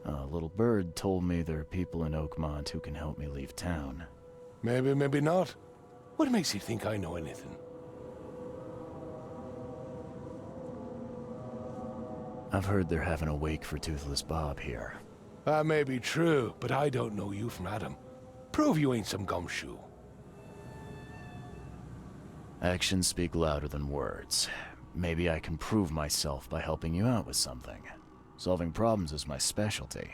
A little bird told me there are people in Oakmont who can help me leave town. Maybe, maybe not. What makes you think I know anything? I've heard they're having a wake for Toothless Bob here. That may be true, but I don't know you from Adam. Prove you ain't some gumshoe. Actions speak louder than words. Maybe I can prove myself by helping you out with something. Solving problems is my specialty.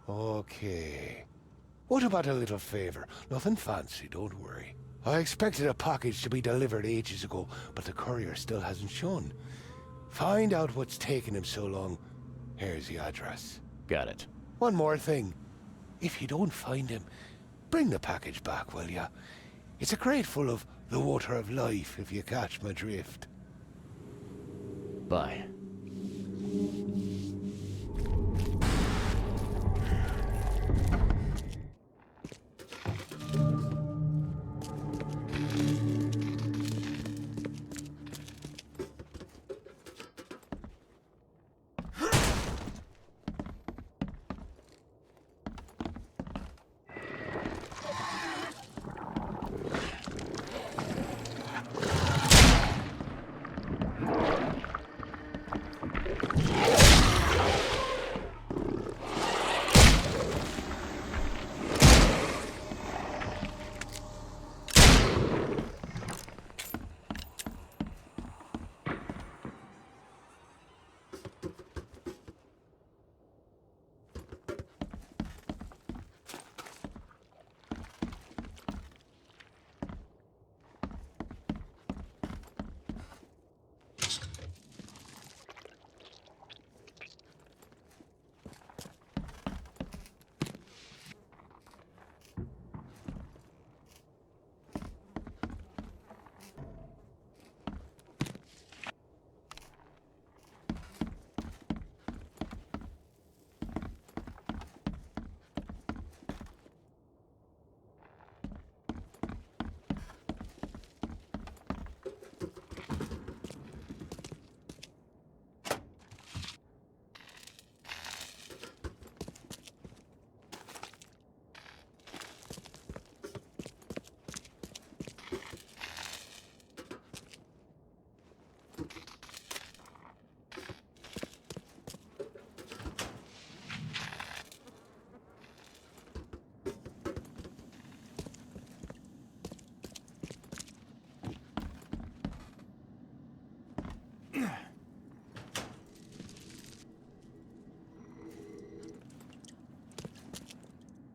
Okay. What about a little favor? Nothing fancy, don't worry. I expected a package to be delivered ages ago, but the courier still hasn't shown. Find out what's taking him so long. Here's the address. Got it. One more thing. If you don't find him, bring the package back, will ya? It's a crate full of the water of life, if you catch my drift. Bye.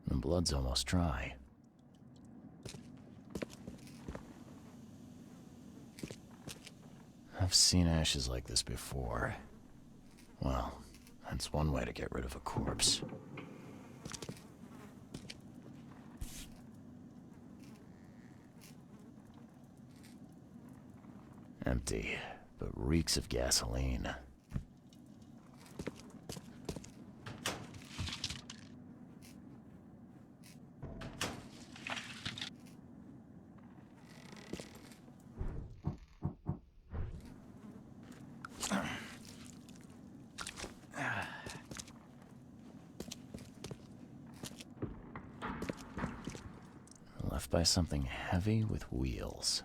The blood's almost dry. I've seen ashes like this before. Well, that's one way to get rid of a corpse. Empty, but reeks of gasoline. Left by something heavy with wheels.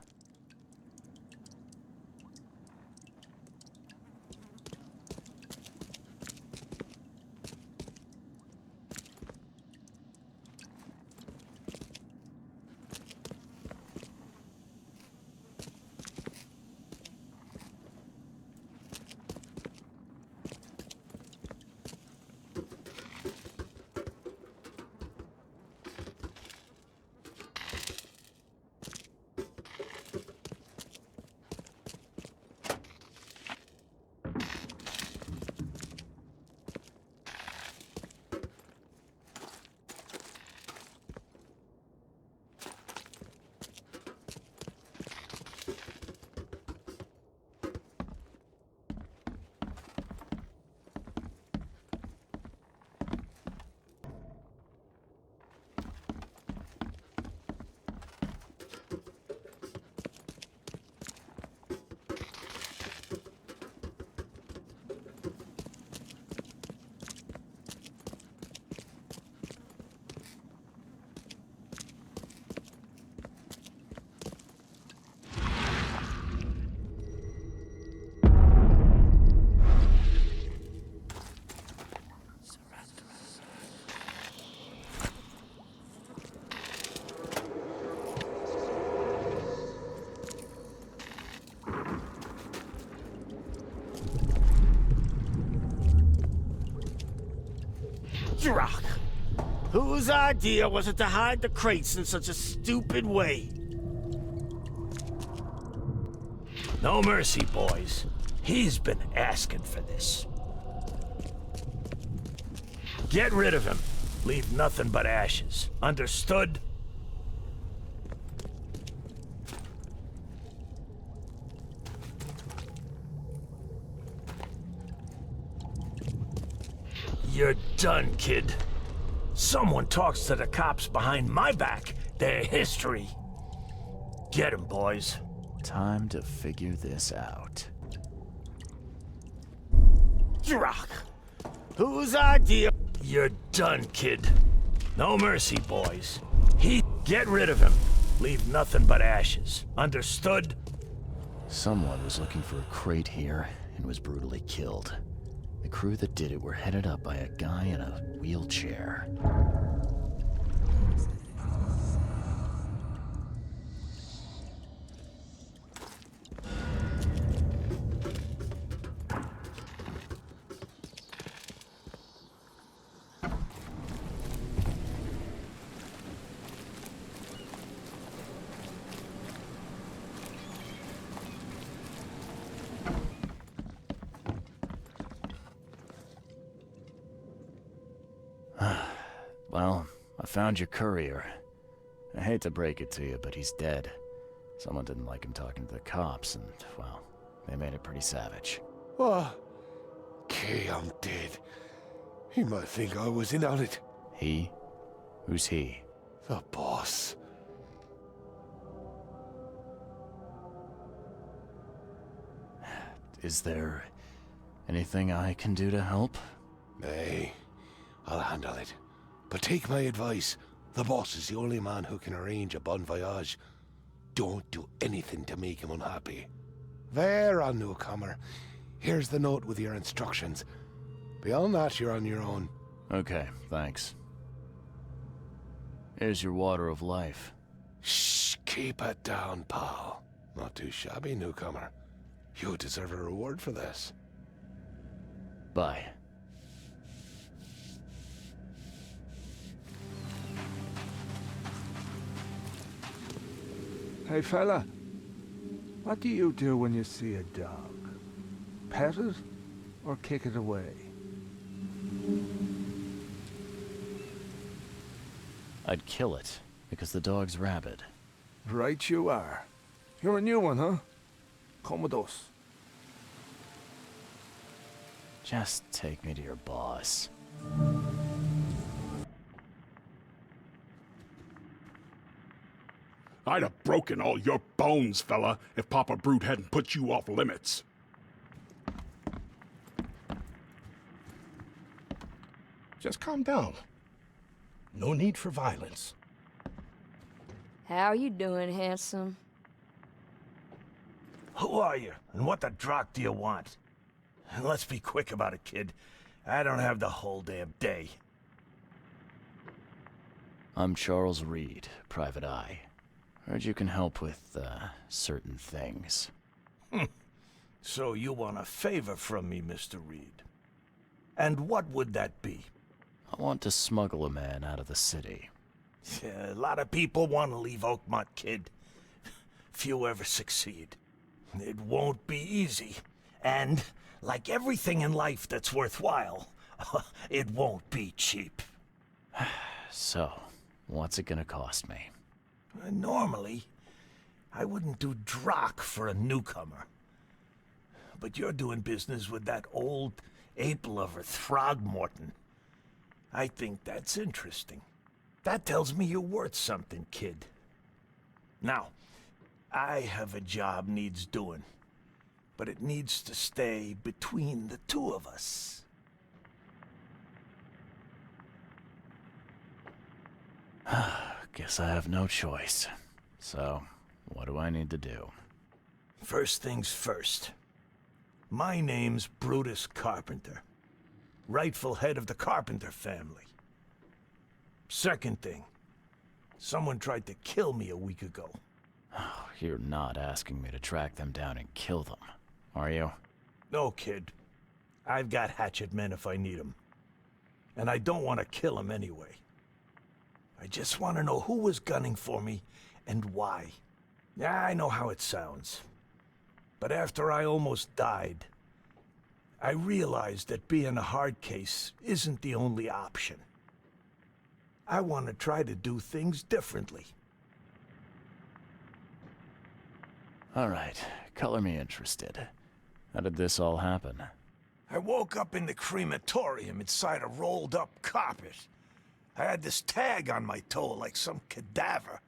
Drock! Whose idea was it to hide the crates in such a stupid way? No mercy, boys. He's been asking for this. Get rid of him. Leave nothing but ashes. Understood? You're done, kid. Someone talks to the cops behind my back, their history. Get him, boys. Time to figure this out. Drock! Whose idea? You're done, kid. No mercy, boys. Get rid of him. Leave nothing but ashes. Understood? Someone was looking for a crate here and was brutally killed. The crew that did it were headed up by a guy in a wheelchair. Well, I found your courier. I hate to break it to you, but he's dead. Someone didn't like him talking to the cops, and, well, they made it pretty savage. What? Okay, I'm dead. He might think I was in on it. He? Who's he? The boss. Is there anything I can do to help? Nay, I'll handle it. But take my advice. The boss is the only man who can arrange a bon voyage. Don't do anything to make him unhappy. There, newcomer. Here's the note with your instructions. Beyond that, you're on your own. Okay, thanks. Here's your water of life. Shh, keep it down, pal. Not too shabby, newcomer. You deserve a reward for this. Bye. Hey fella, what do you do when you see a dog? Pet it or kick it away? I'd kill it, because the dog's rabid. Right you are. You're a new one, huh? Come with us. Just take me to your boss. I'd have broken all your bones, fella, if Papa Brute hadn't put you off limits. Just calm down. No need for violence. How you doing, handsome? Who are you, and what the drock do you want? And let's be quick about it, kid. I don't have the whole damn day. I'm Charles Reed, Private Eye. Heard you can help with, certain things. So you want a favor from me, Mr. Reed. And what would that be? I want to smuggle a man out of the city. Yeah, a lot of people want to leave Oakmont, kid. Few ever succeed. It won't be easy. And, like everything in life that's worthwhile, it won't be cheap. So, what's it gonna cost me? Normally, I wouldn't do drock for a newcomer. But you're doing business with that old ape-lover Throgmorton. I think that's interesting. That tells me you're worth something, kid. Now, I have a job needs doing, but it needs to stay between the two of us. Guess I have no choice. So, what do I need to do? First things first. My name's Brutus Carpenter, rightful head of the Carpenter family. Second thing, someone tried to kill me a week ago. Oh, you're not asking me to track them down and kill them, are you? No, kid. I've got hatchet men if I need them. and I don't want to kill him anyway. I just want to know who was gunning for me and why. Yeah, I know how it sounds. But after I almost died, I realized that being a hard case isn't the only option. I want to try to do things differently. All right, color me interested. How did this all happen? I woke up in the crematorium inside a rolled-up carpet. I had this tag on my toe like some cadaver,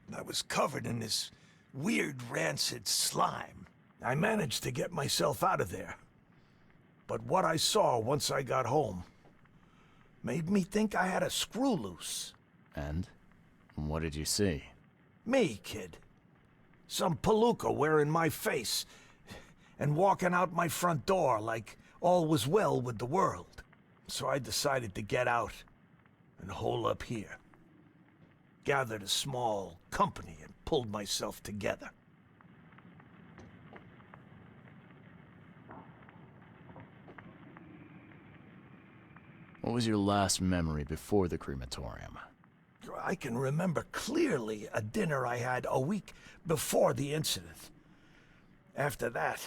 and I was covered in this weird rancid slime. I managed to get myself out of there. But what I saw once I got home made me think I had a screw loose. And? What did you see? Me, kid. Some palooka wearing my face and walking out my front door like all was well with the world. So I decided to get out and hole up here. Gathered a small company and pulled myself together. What was your last memory before the crematorium? I can remember clearly a dinner I had a week before the incident. After that,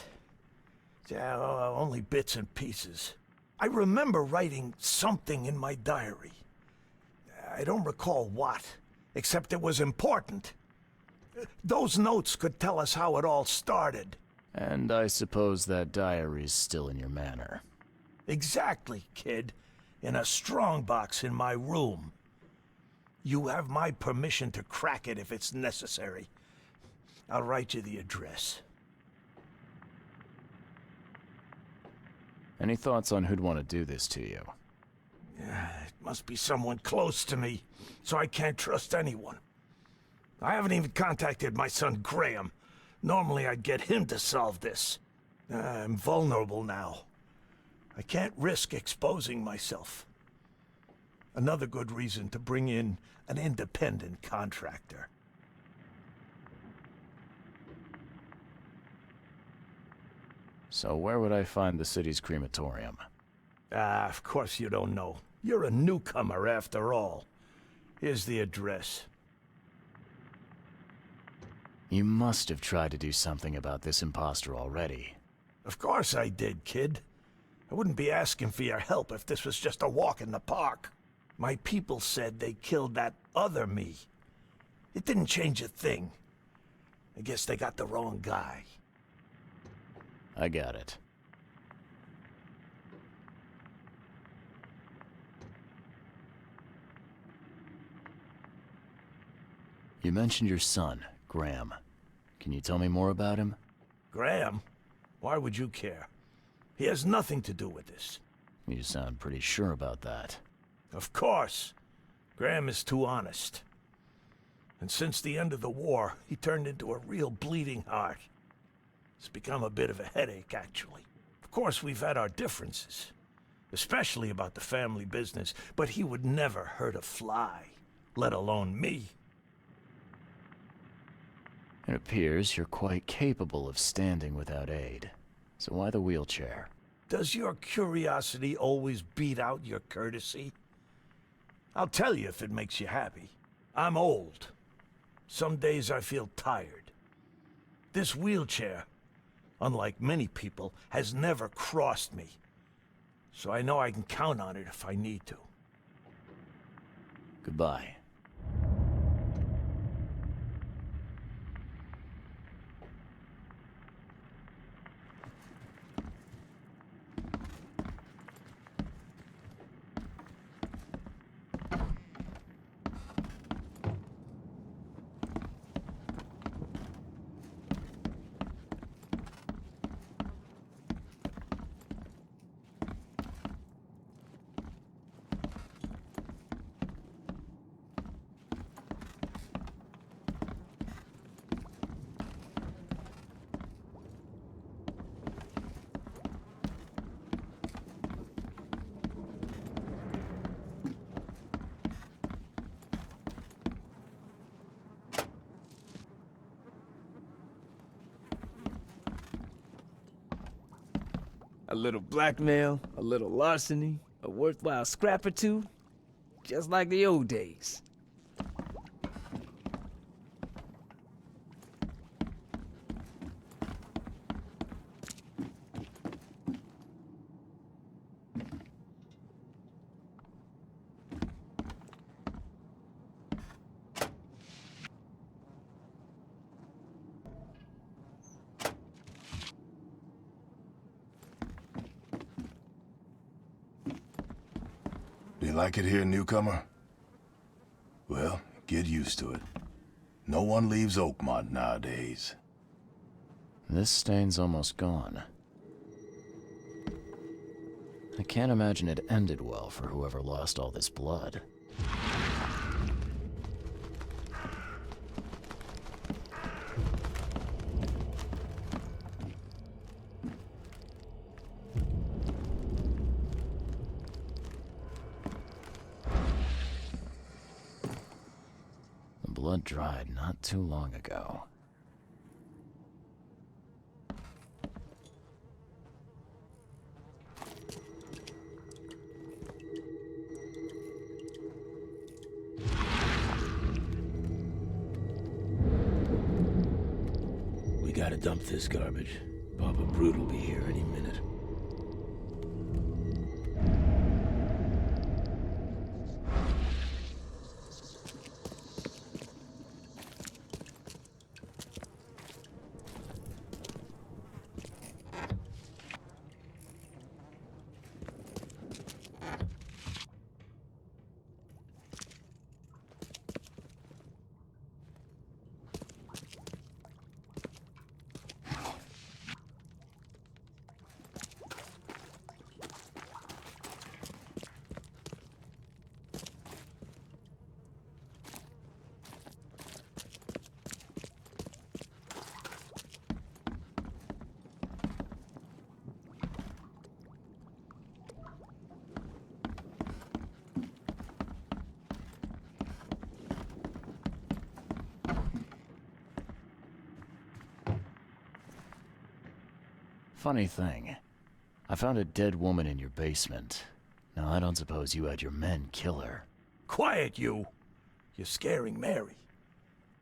only bits and pieces. I remember writing something in my diary. I don't recall what, except it was important. Those notes could tell us how it all started. And I suppose that diary's still in your manor. Exactly, kid. In a strongbox in my room. You have my permission to crack it if it's necessary. I'll write you the address. Any thoughts on who'd want to do this to you? It must be someone close to me, so I can't trust anyone. I haven't even contacted my son Graham. Normally I'd get him to solve this. I'm vulnerable now. I can't risk exposing myself. Another good reason to bring in an independent contractor. So where would I find the city's crematorium? Of course you don't know. You're a newcomer after all. Here's the address. You must have tried to do something about this imposter already. Of course I did, kid. I wouldn't be asking for your help if this was just a walk in the park. My people said they killed that other me. It didn't change a thing. I guess they got the wrong guy. I got it. You mentioned your son, Graham. Can you tell me more about him? Graham? Why would you care? He has nothing to do with this. You sound pretty sure about that. Of course. Graham is too honest. And since the end of the war, he turned into a real bleeding heart. It's become a bit of a headache, actually. Of course, we've had our differences, especially about the family business, but he would never hurt a fly, let alone me. It appears you're quite capable of standing without aid. So why the wheelchair? Does your curiosity always beat out your courtesy? I'll tell you if it makes you happy. I'm old. Some days I feel tired. This wheelchair, unlike many people, has never crossed me. So I know I can count on it if I need to. Goodbye. A little blackmail, a little larceny, a worthwhile scrap or two, just like the old days. Do you like it here, newcomer? Well, get used to it. No one leaves Oakmont nowadays. This stain's almost gone. I can't imagine it ended well for whoever lost all this blood. The blood dried not too long ago. We gotta dump this garbage. Papa Brute will be here any minute. Funny thing, I found a dead woman in your basement. Now, I don't suppose you had your men kill her. Quiet, you! You're scaring Mary.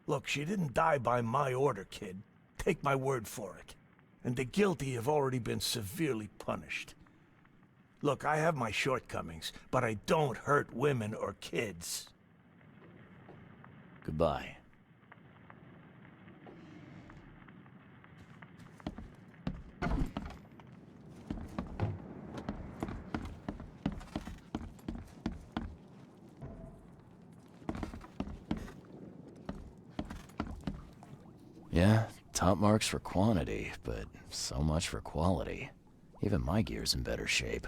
Look, she didn't die by my order, kid. Take my word for it. And the guilty have already been severely punished. Look, I have my shortcomings, but I don't hurt women or kids. Goodbye. Yeah, top marks for quantity, but so much for quality. Even my gear's in better shape.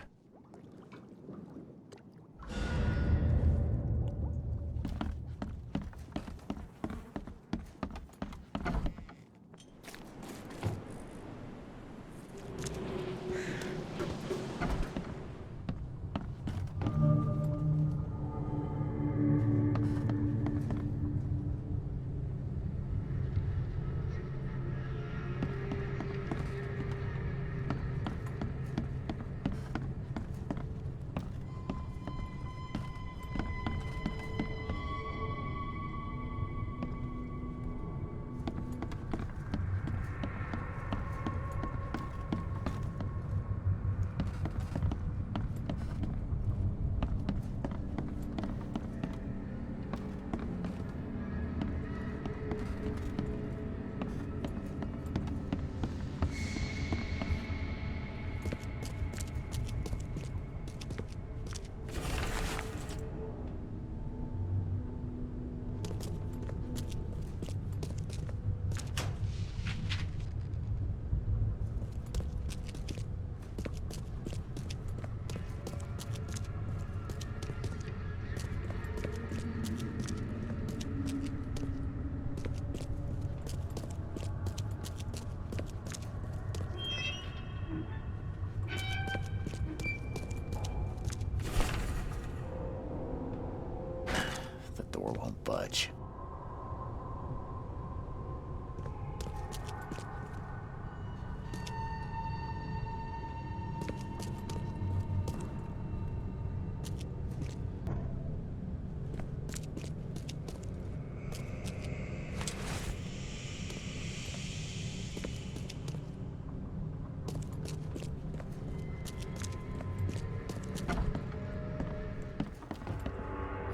Door won't budge.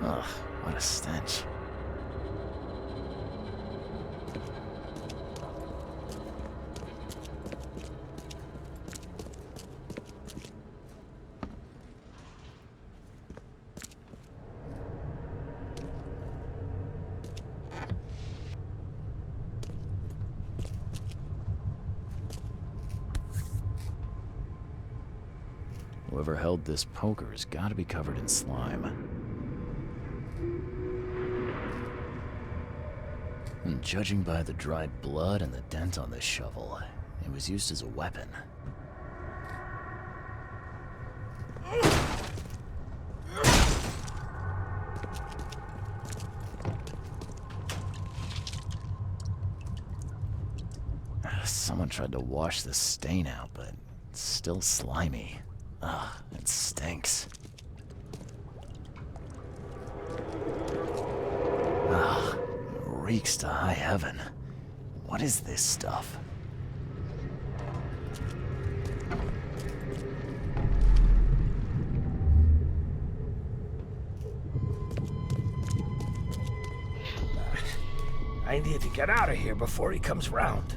Ugh, what a stench. Whoever held this poker's gotta be covered in slime. And judging by the dried blood and the dent on this shovel, it was used as a weapon. Someone tried to wash the stain out, but it's still slimy. Ugh, it stinks. Ugh, it reeks to high heaven. What is this stuff? I need to get out of here before he comes round.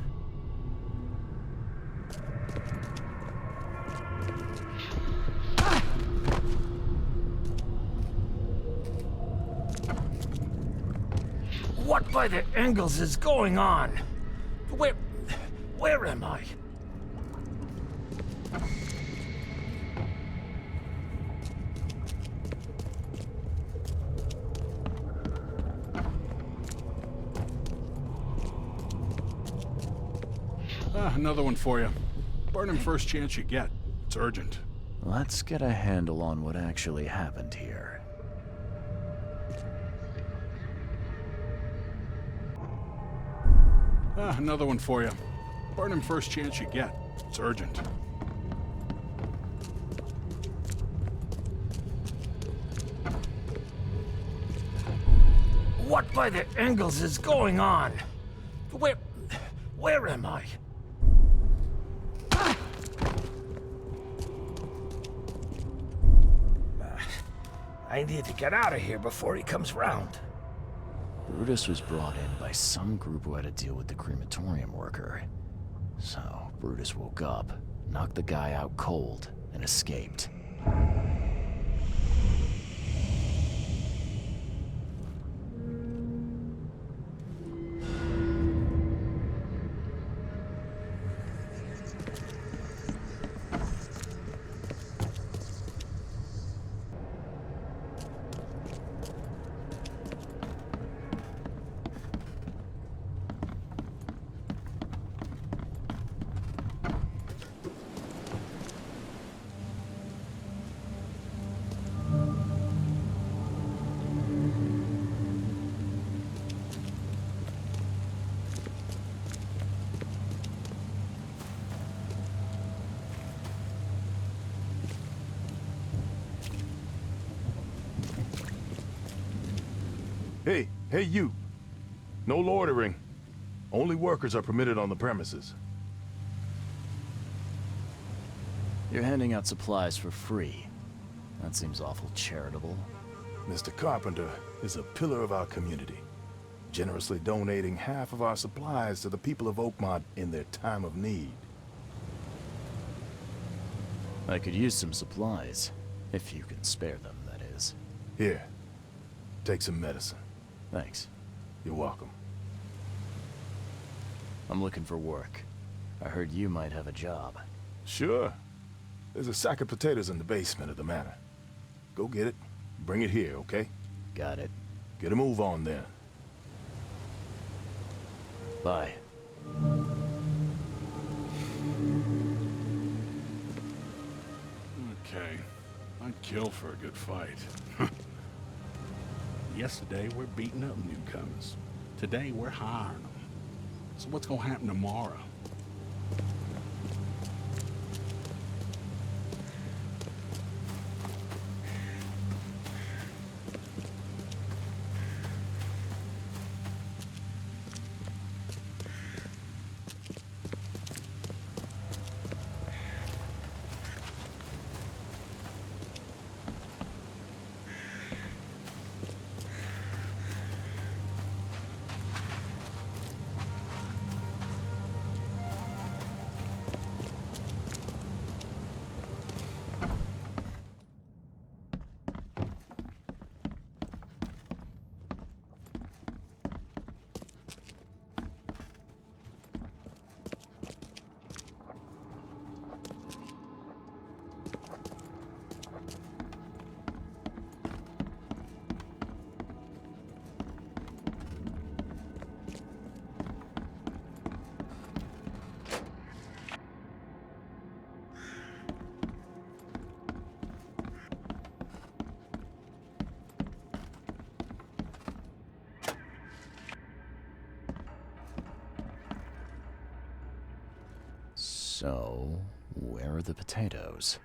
What by the angles is going on? Where am I? Another one for you. Burn him first chance you get. It's urgent. Let's get a handle on what actually happened here. Another one for you. Burn him first chance you get. It's urgent. What by the angles is going on? Where am I? I need to get out of here before he comes round. Brutus was brought in by some group who had to deal with the crematorium worker. So, Brutus woke up, knocked the guy out cold, and escaped. Hey you! No loitering. Only workers are permitted on the premises. You're handing out supplies for free. That seems awful charitable. Mr. Carpenter is a pillar of our community, generously donating half of our supplies to the people of Oakmont in their time of need. I could use some supplies, if you can spare them, that is. Here, take some medicine. Thanks. You're welcome. I'm looking for work. I heard you might have a job. Sure. There's a sack of potatoes in the basement of the manor. Go get it. Bring it here, okay? Got it. Get a move on then. Bye. Okay. I'd kill for a good fight. Yesterday, we're beating up newcomers. Today, we're hiring them. So what's gonna happen tomorrow? So, where are the potatoes?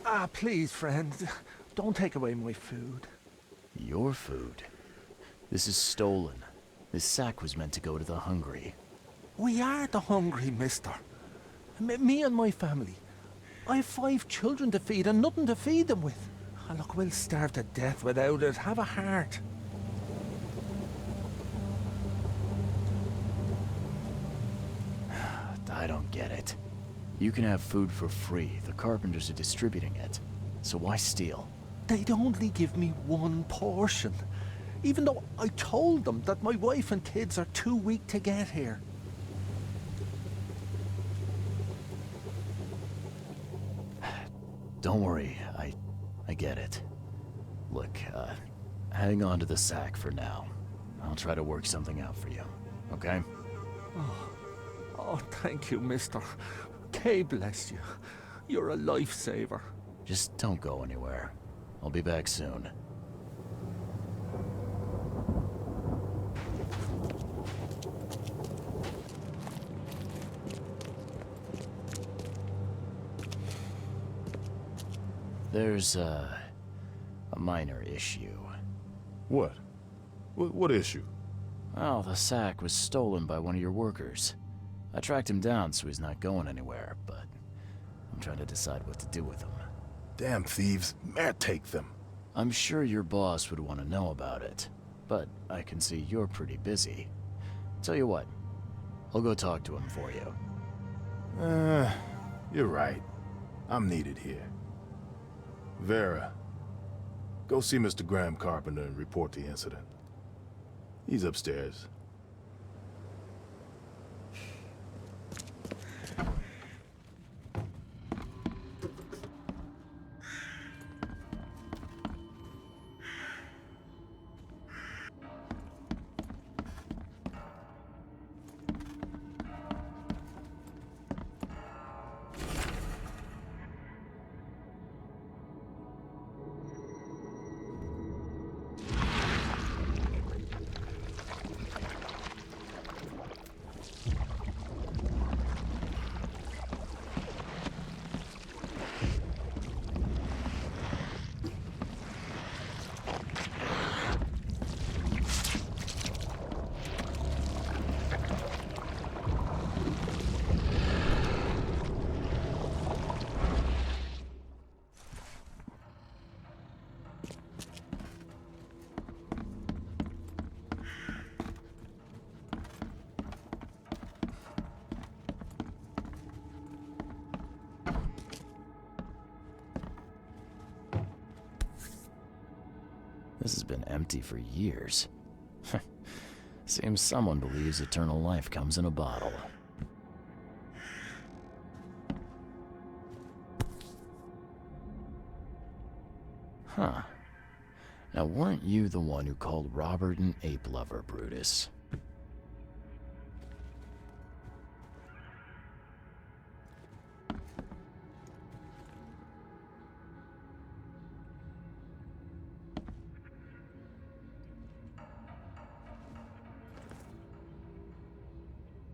Ah, please, friend. Don't take away my food. Your food? This is stolen. This sack was meant to go to the hungry. We are the hungry, mister. Me and my family. I have 5 children to feed and nothing to feed them with. Ah, look, we'll starve to death without it. Have a heart. I don't get it. You can have food for free. The Carpenters are distributing it. So why steal? They'd only give me 1 portion. Even though I told them that my wife and kids are too weak to get here. Don't worry, I get it. Look, hang on to the sack for now. I'll try to work something out for you, okay? Oh, thank you, mister. Kay bless you. You're a lifesaver. Just don't go anywhere. I'll be back soon. There's a minor issue. What? What issue? Well, the sack was stolen by one of your workers. I tracked him down so he's not going anywhere, but I'm trying to decide what to do with him. Damn thieves. Man, take them. I'm sure your boss would want to know about it, but I can see you're pretty busy. Tell you what, I'll go talk to him for you. You're right. I'm needed here. Vera, go see Mr. Graham Carpenter and report the incident. He's upstairs. This has been empty for years. Seems someone believes eternal life comes in a bottle. Huh. Now, weren't you the one who called Robert an ape lover, Brutus?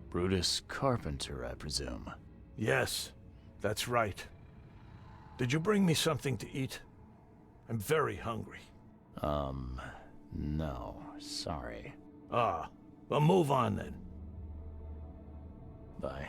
Brutus Carpenter, I presume. Yes, that's right. Did you bring me something to eat? I'm very hungry. No, sorry. Ah, well, move on then. Bye.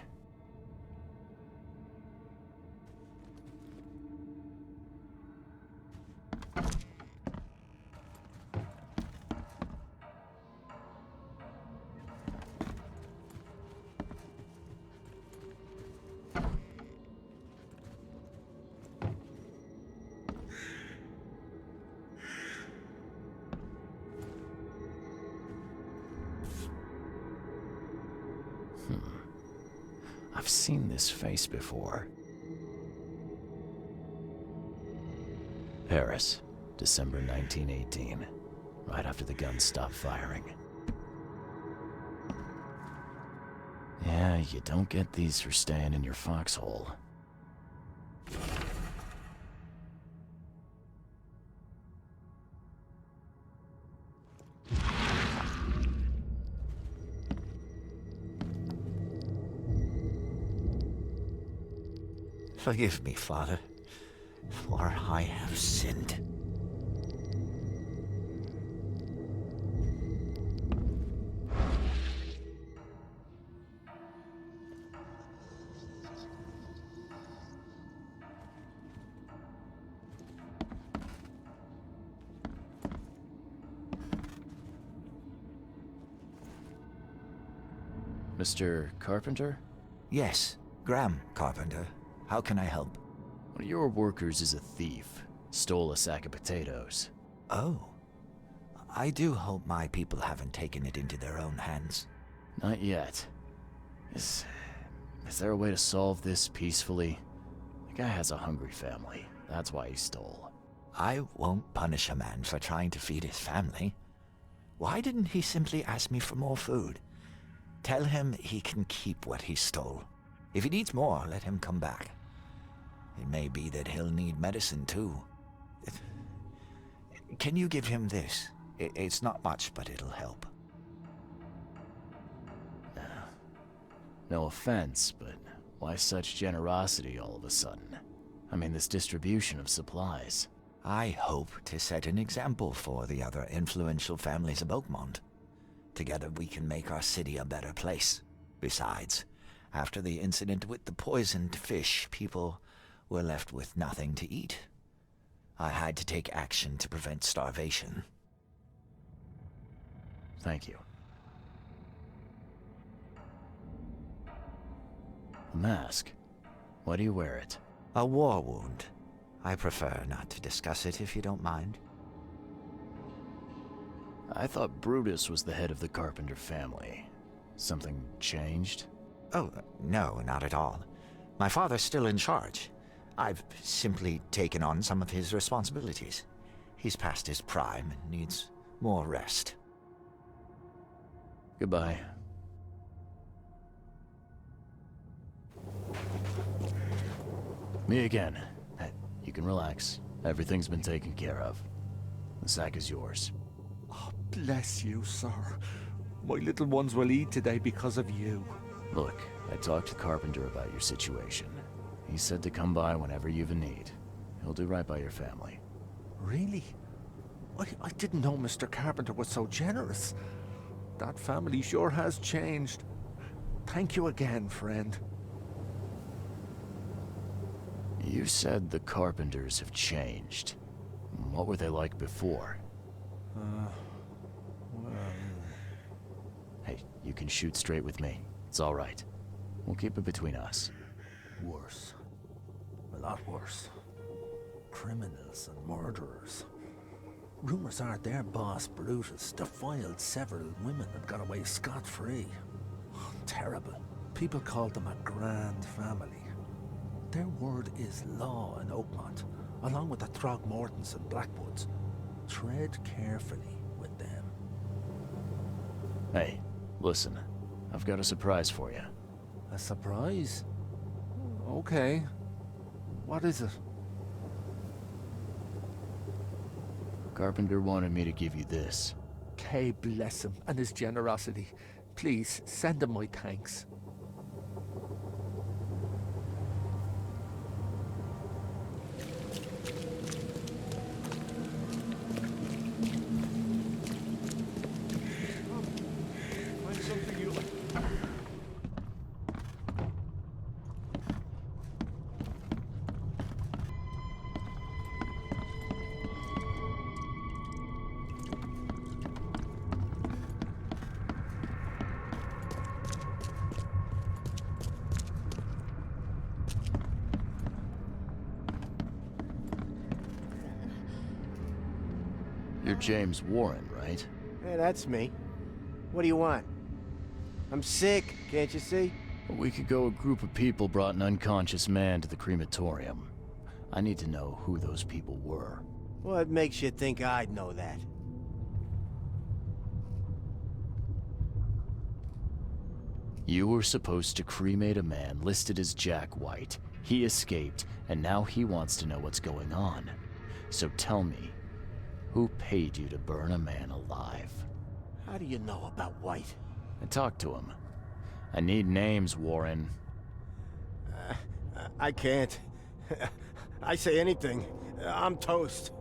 I've seen this face before. Paris, December 1918, right after the guns stopped firing. Yeah, you don't get these for staying in your foxhole. Forgive me, Father, for I have sinned. Mr. Carpenter? Yes, Graham Carpenter. How can I help? One of your workers is a thief. Stole a sack of potatoes. Oh. I do hope my people haven't taken it into their own hands. Not yet. Is there a way to solve this peacefully? The guy has a hungry family. That's why he stole. I won't punish a man for trying to feed his family. Why didn't he simply ask me for more food? Tell him he can keep what he stole. If he needs more, let him come back. It may be that he'll need medicine, too. Can you give him this? It's not much, but it'll help. No offense, but why such generosity all of a sudden? I mean, this distribution of supplies. I hope to set an example for the other influential families of Oakmont. Together we can make our city a better place. Besides, after the incident with the poisoned fish, people were left with nothing to eat. I had to take action to prevent starvation. Thank you. The mask. Why do you wear it? A war wound. I prefer not to discuss it if you don't mind. I thought Brutus was the head of the Carpenter family. Something changed? Oh, no, not at all. My father's still in charge. I've simply taken on some of his responsibilities. He's past his prime and needs more rest. Goodbye. Me again. You can relax. Everything's been taken care of. The sack is yours. Oh, bless you, sir. My little ones will eat today because of you. Look, I talked to Carpenter about your situation. He said to come by whenever you've a need. He'll do right by your family. Really? I didn't know Mr. Carpenter was so generous. That family sure has changed. Thank you again, friend. You said the Carpenters have changed. What were they like before? Well... Hey, you can shoot straight with me. It's all right. We'll keep it between us. Worse. A lot worse. Criminals and murderers. Rumors are their boss, Brutus, defiled several women and got away scot-free. Terrible. People called them a grand family. Their word is law in Oakmont. along with the Throgmortons and Blackwoods. Tread carefully with them. Hey, listen. I've got a surprise for you. A surprise? Okay. What is it? Carpenter wanted me to give you this. Kay bless him and his generosity. Please, send him my thanks. You're James Warren, right? Yeah, that's me. What do you want? I'm sick, can't you see? A week ago, a group of people brought an unconscious man to the crematorium. I need to know who those people were. What makes you think I'd know that? You were supposed to cremate a man listed as Jack White. He escaped, and now he wants to know what's going on. So tell me, who paid you to burn a man alive? How do you know about White? I talked to him. I need names, Warren. I can't. I say anything. I'm toast.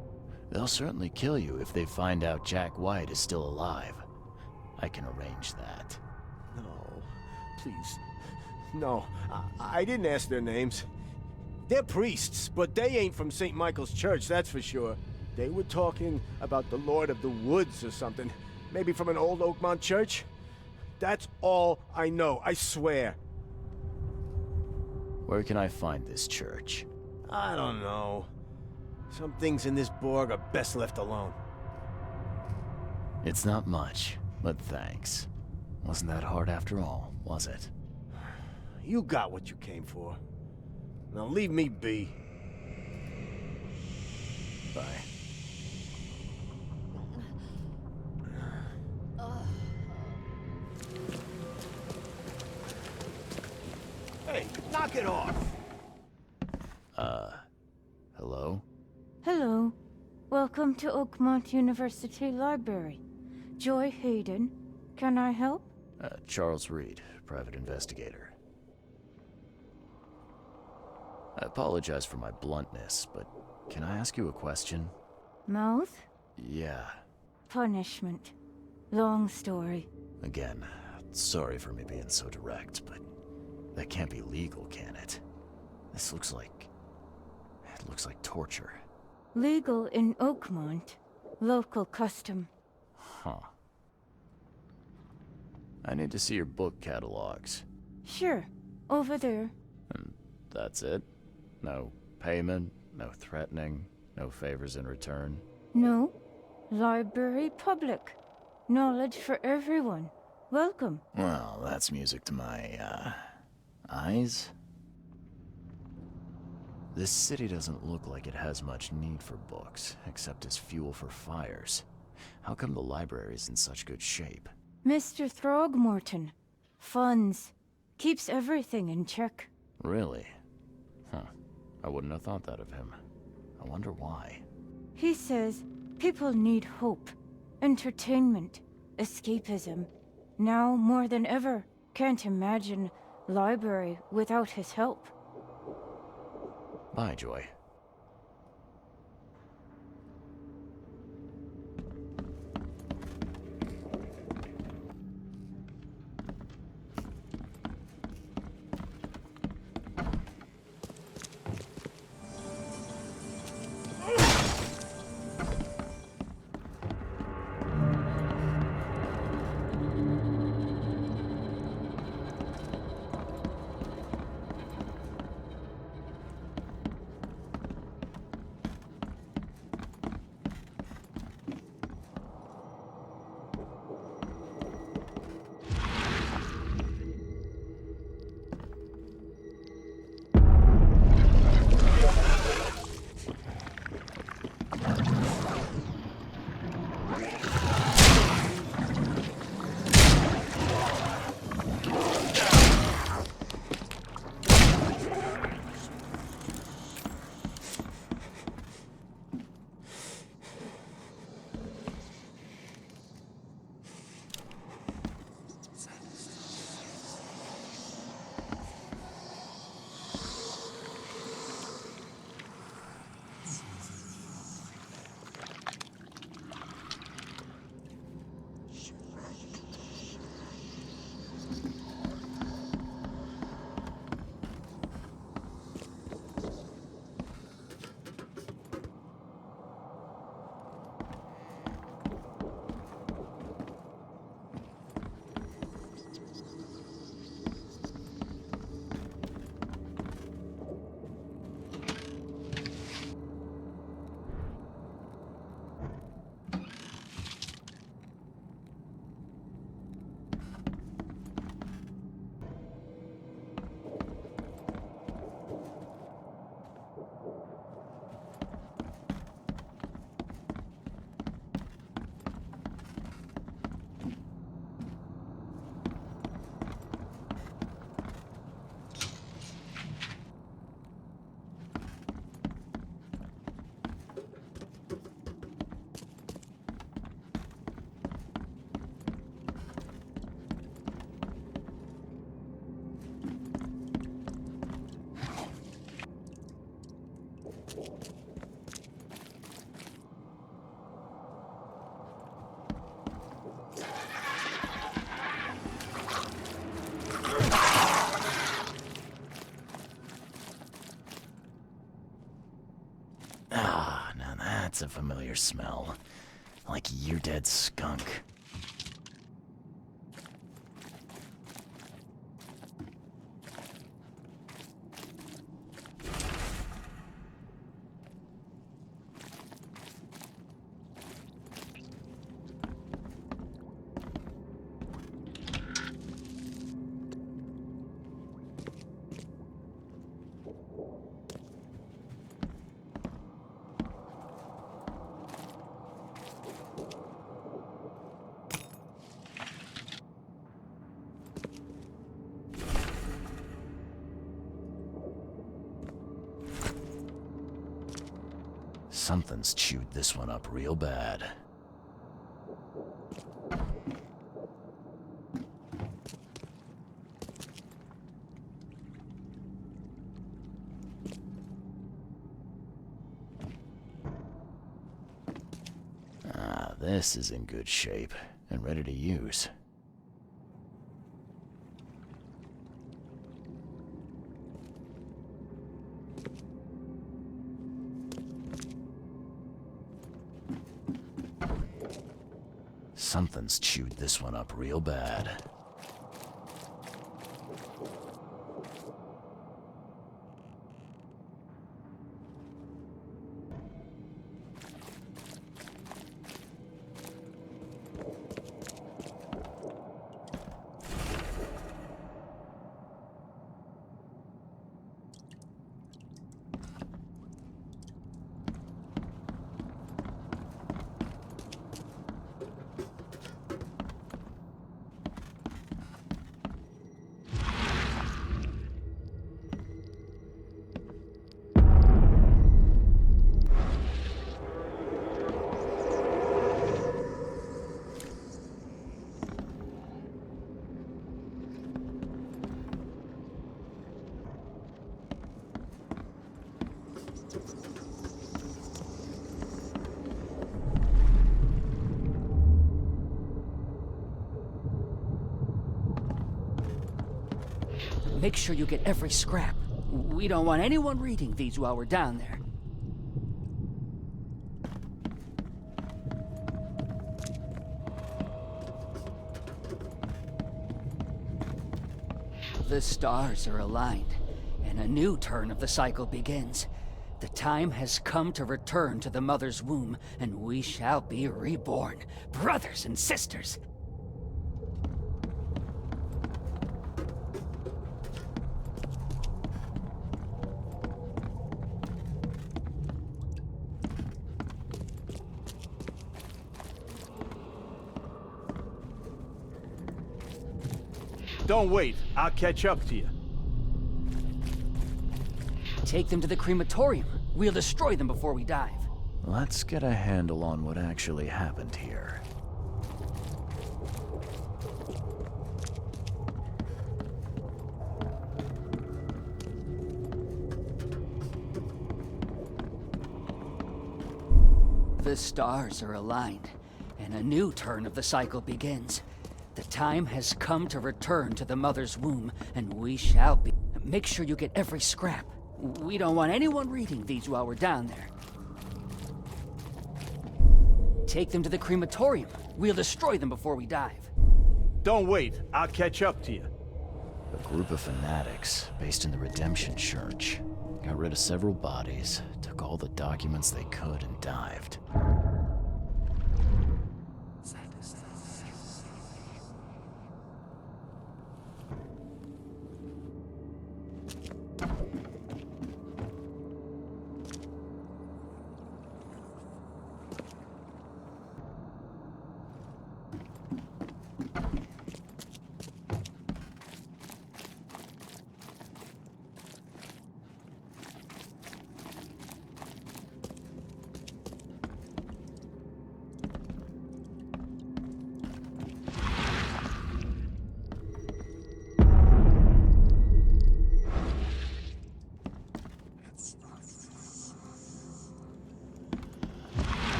They'll certainly kill you if they find out Jack White is still alive. I can arrange that. No, please. No, I didn't ask their names. They're priests, but they ain't from St. Michael's Church, that's for sure. They were talking about the Lord of the Woods or something. Maybe from an old Oakmont church? That's all I know, I swear. Where can I find this church? I don't know. Some things in this Borg are best left alone. It's not much, but thanks. Wasn't that hard after all, was it? You got what you came for. Now leave me be. Bye. Hey, knock it off! Hello? Hello. Welcome to Oakmont University Library. Joy Hayden. Can I help? Charles Reed, private investigator. I apologize for my bluntness, but can I ask you a question? Mouth? Yeah. Punishment. Long story. Again, sorry for me being so direct, but that can't be legal, can it? This looks like... it looks like torture. Legal in Oakmont. Local custom. Huh. I need to see your book catalogs. Sure. Over there. And that's it? No payment, no threatening, no favors in return? No. Library public. Knowledge for everyone. Welcome. Well, that's music to my, eyes. This city doesn't look like it has much need for books, except as fuel for fires. How come the library is in such good shape? Mr. Throgmorton. Funds. Keeps everything in check. Really? Huh. I wouldn't have thought that of him. I wonder why. He says people need hope, entertainment, escapism. Now more than ever, can't imagine library without his help. Bye, Joy. Ah, now that's a familiar smell. Like year-dead skunk. Something's chewed this one up real bad. Ah, this is in good shape and ready to use. Something's chewed this one up real bad. Make sure you get every scrap. We don't want anyone reading these while we're down there. The stars are aligned, and a new turn of the cycle begins. The time has come to return to the mother's womb, and we shall be reborn, brothers and sisters. Don't wait. I'll catch up to you. Take them to the crematorium. We'll destroy them before we dive. Let's get a handle on what actually happened here. The stars are aligned, and a new turn of the cycle begins. The time has come to return to the mother's womb, and we shall be. Make sure you get every scrap. We don't want anyone reading these while we're down there. Take them to the crematorium. We'll destroy them before we dive. Don't wait. I'll catch up to you. A group of fanatics based in the Redemption Church got rid of several bodies, took all the documents they could, and dived.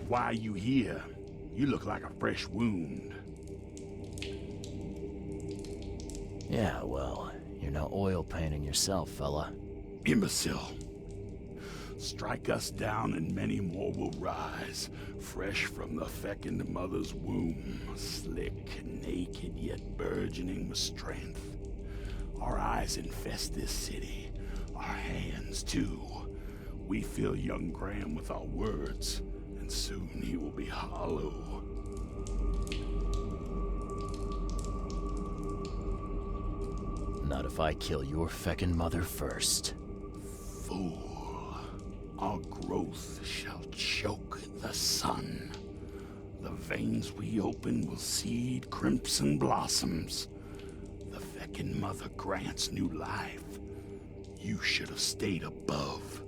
Why are you here? You look like a fresh wound. Yeah, well, you're no oil painting yourself, fella. Imbecile. Strike us down and many more will rise, fresh from the fecund mother's womb, slick, naked, yet burgeoning with strength. Our eyes infest this city, our hands too. We fill young Graham with our words, and soon he will be hollow. Not if I kill your feckin' mother first. Fool. Our growth shall choke the sun. The veins we open will seed crimson blossoms. The feckin' mother grants new life. You should have stayed above.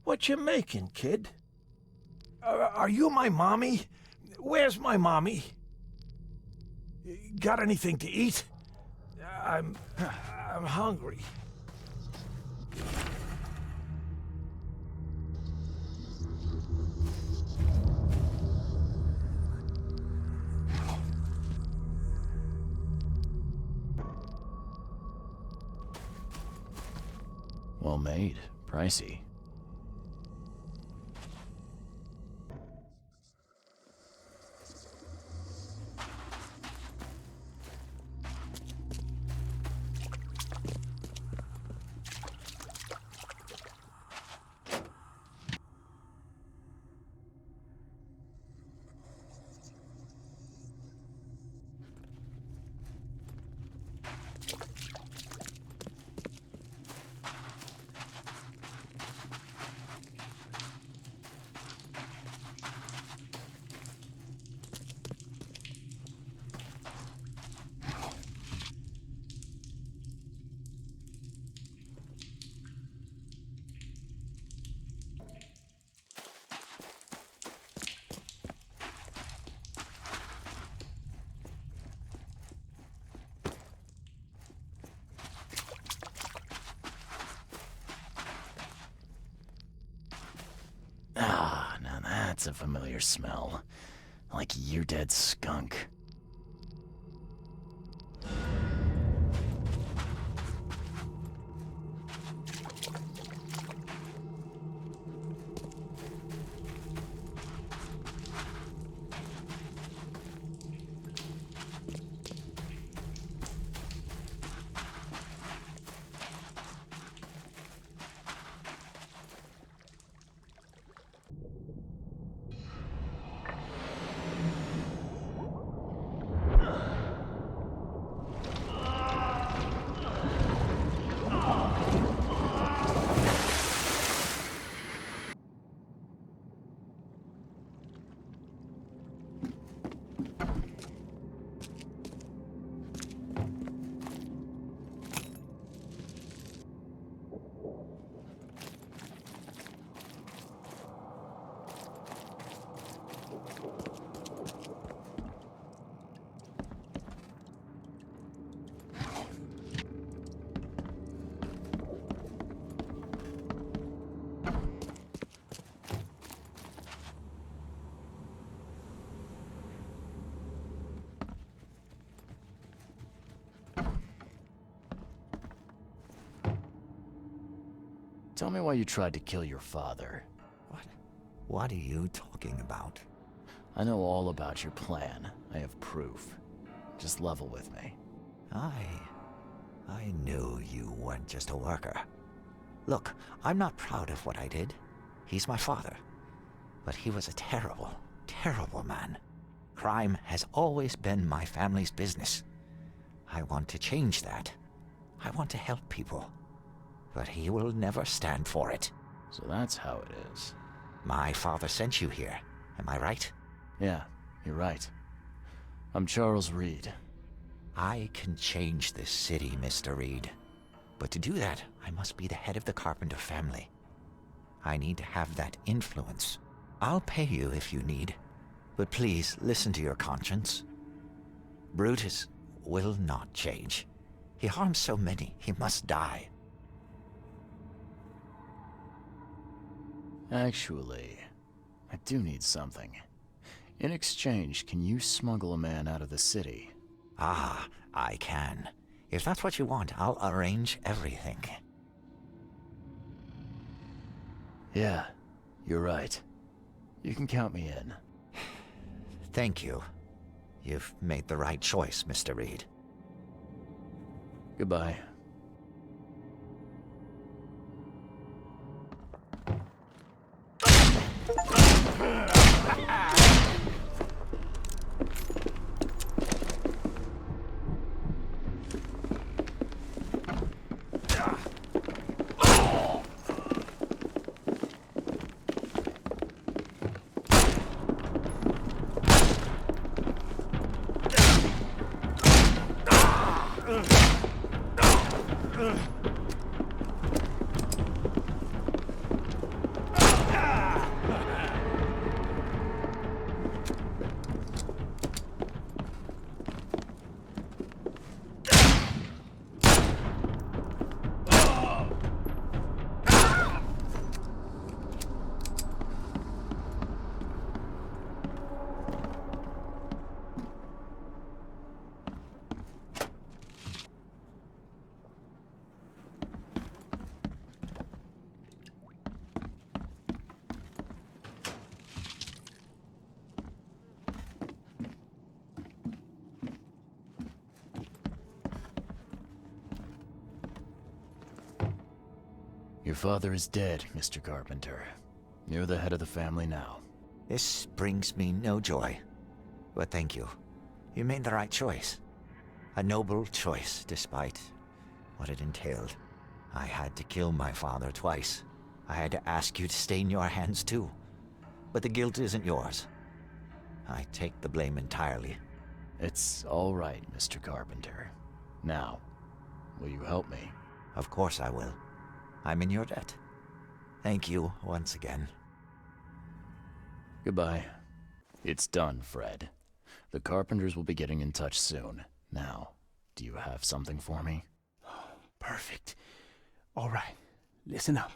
What you making, kid? Are you my mommy? Where's my mommy? Got anything to eat? I'm hungry. Well made. Pricey. Ah, now that's a familiar smell. Like year-dead skunk. Tell me why you tried to kill your father. What are you talking about? I know all about your plan. I have proof. Just level with me. I knew you weren't just a worker. Look, I'm not proud of what I did. He's my father. But he was a terrible, terrible man. Crime has always been my family's business. I want to change that. I want to help people. But he will never stand for it. So that's how it is. My father sent you here. Am I right? Yeah, you're right. I'm Charles Reed. I can change this city, Mr. Reed. But to do that, I must be the head of the Carpenter family. I need to have that influence. I'll pay you if you need. But please, listen to your conscience. Brutus will not change. He harms so many, he must die. Actually, I do need something. In exchange, can you smuggle a man out of the city? Ah, I can. If that's what you want, I'll arrange everything. Yeah, you're right. You can count me in. Thank you. You've made the right choice, Mr. Reed. Goodbye. Your father is dead, Mr. Carpenter. You're the head of the family now. This brings me no joy. But thank you. You made the right choice. A noble choice, despite what it entailed. I had to kill my father twice. I had to ask you to stain your hands too. But the guilt isn't yours. I take the blame entirely. It's all right, Mr. Carpenter. Now, will you help me? Of course I will. I'm in your debt. Thank you once again. Goodbye. It's done, Fred. The Carpenters will be getting in touch soon. Now, do you have something for me? Perfect. All right, listen up.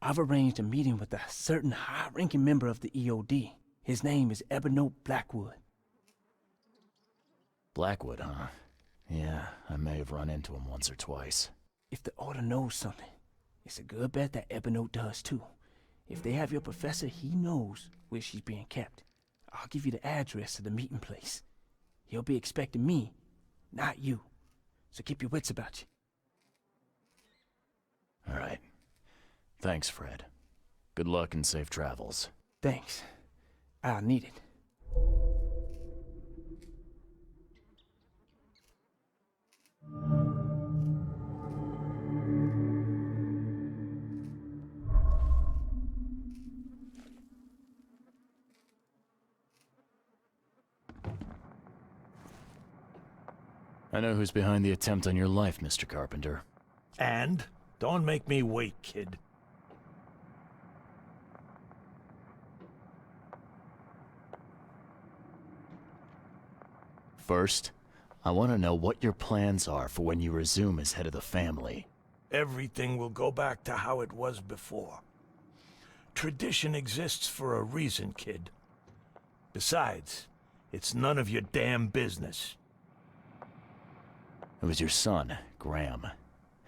I've arranged a meeting with a certain high-ranking member of the EOD. His name is Ebony Blackwood. Blackwood, huh? Yeah, I may have run into him once or twice. If the Order knows something, it's a good bet that Ebony does too. If they have your professor, he knows where she's being kept. I'll give you the address to the meeting place. He'll be expecting me, not you. So keep your wits about you. All right. Thanks, Fred. Good luck and safe travels. Thanks. I'll need it. I know who's behind the attempt on your life, Mr. Carpenter. And? Don't make me wait, kid. First, I want to know what your plans are for when you resume as head of the family. Everything will go back to how it was before. Tradition exists for a reason, kid. Besides, it's none of your damn business. It was your son, Graham.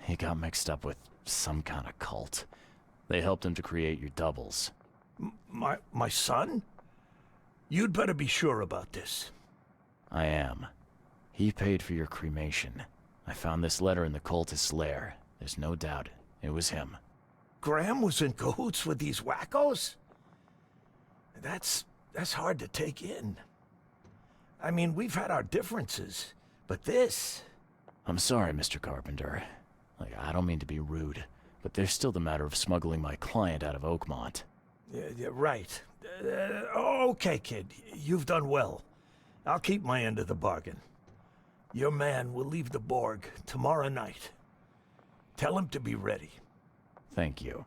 He got mixed up with some kind of cult. They helped him to create your doubles. My son? You'd better be sure about this. I am. He paid for your cremation. I found this letter in the cultist's lair. There's no doubt it was him. Graham was in cahoots with these wackos? That's hard to take in. I mean, we've had our differences, but this... I'm sorry, Mr. Carpenter. I don't mean to be rude, but there's still the matter of smuggling my client out of Oakmont. Yeah, right. Okay, kid. You've done well. I'll keep my end of the bargain. Your man will leave the Borg tomorrow night. Tell him to be ready. Thank you.